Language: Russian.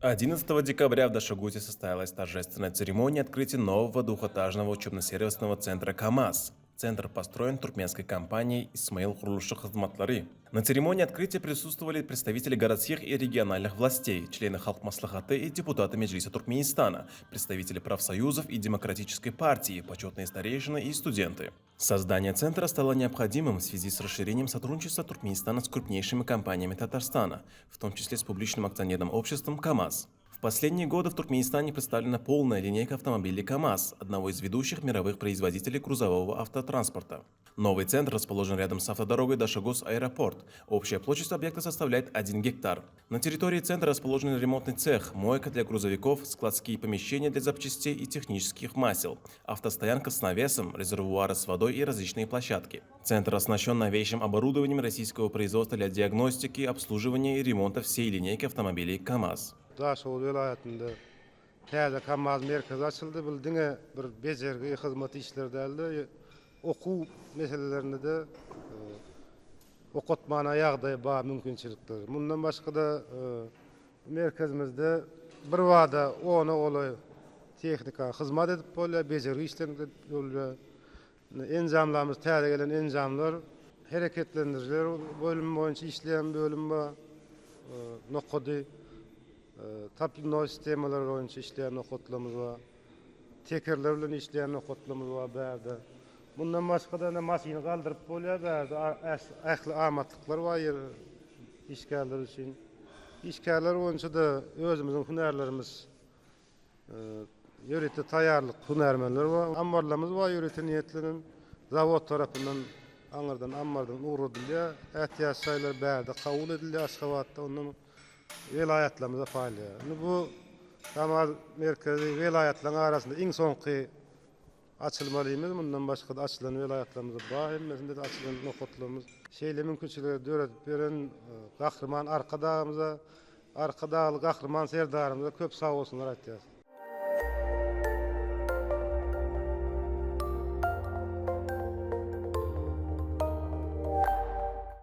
11 декабря в Дашогуте состоялась торжественная церемония открытия нового двухэтажного учебно-сервисного центра КАМАЗ. Центр построен туркменской компанией «Исмаил Хурлуши Хазматлары». На церемонии открытия присутствовали представители городских и региональных властей, члены Халк-Маслахаты и депутаты Меджлиса Туркменистана, представители профсоюзов и демократической партии, почетные старейшины и студенты. Создание центра стало необходимым в связи с расширением сотрудничества Туркменистана с крупнейшими компаниями Татарстана, в том числе с публичным акционерным обществом КАМАЗ. В последние годы в Туркменистане представлена полная линейка автомобилей КАМАЗ, одного из ведущих мировых производителей грузового автотранспорта. Новый центр расположен рядом с автодорогой Дашогуз-Аэропорт. Общая площадь объекта составляет 1 гектар. На территории центра расположен ремонтный цех, мойка для грузовиков, складские помещения для запчастей и технических масел, автостоянка с навесом, резервуары с водой и различные площадки. Центр оснащен новейшим оборудованием российского производства для диагностики, обслуживания и ремонта всей линейки автомобилей КАМАЗ. Daşoğlu vilayetinde täze KAMAZ merkezi açıldı. Bildiğine bir becergi hizmet işleri däldi. Oku meselelerinde de okutmana ýagdaý bar mümkinçilikler. Bundan başga da merkezimizde bir wada ona olay tehnika hizmet edip bolýar, bejergi işlerini edip bolýar. Enzamlarymyz täze gelen enzamlar hereketlendiriler bölüm boýunça işleýän bölüm bar. Nokody Taplino sistemalar boýunça işleýän okutlarymyz bar. Tekerler bilen işleýän okutlarymyz bar bärde. Bundan başga da maşyny galdyryp bolýar bärde. Ähli amatlyklar bar işgärler üçin. İşgärler boýunça da özümiziň hünärlerimiz ýöretde taýýarlyk hünärmenler bar. Ambarlarymyz bar ýöretde niýetlenen zawod tarapyndan aňyrdan ammardan ugrudylýar. Ähtiýaç şaýlar bärde kabul edilýär Aşgabatda. Ondan vilayetlerimize faaliyet. Bu KAMAZ merkezi vilayetlerin arasında en soňky açylmalıyız. Bundan başga da açylan vilayetlerimiz bar. Hemmesinde de açylan nokotlarymız. Şeýle mümkinçilikleri döredip beren gahrman arkadağımıza, arkadağı gahrman serdarımıza köp sag bolsunlar aýtýar.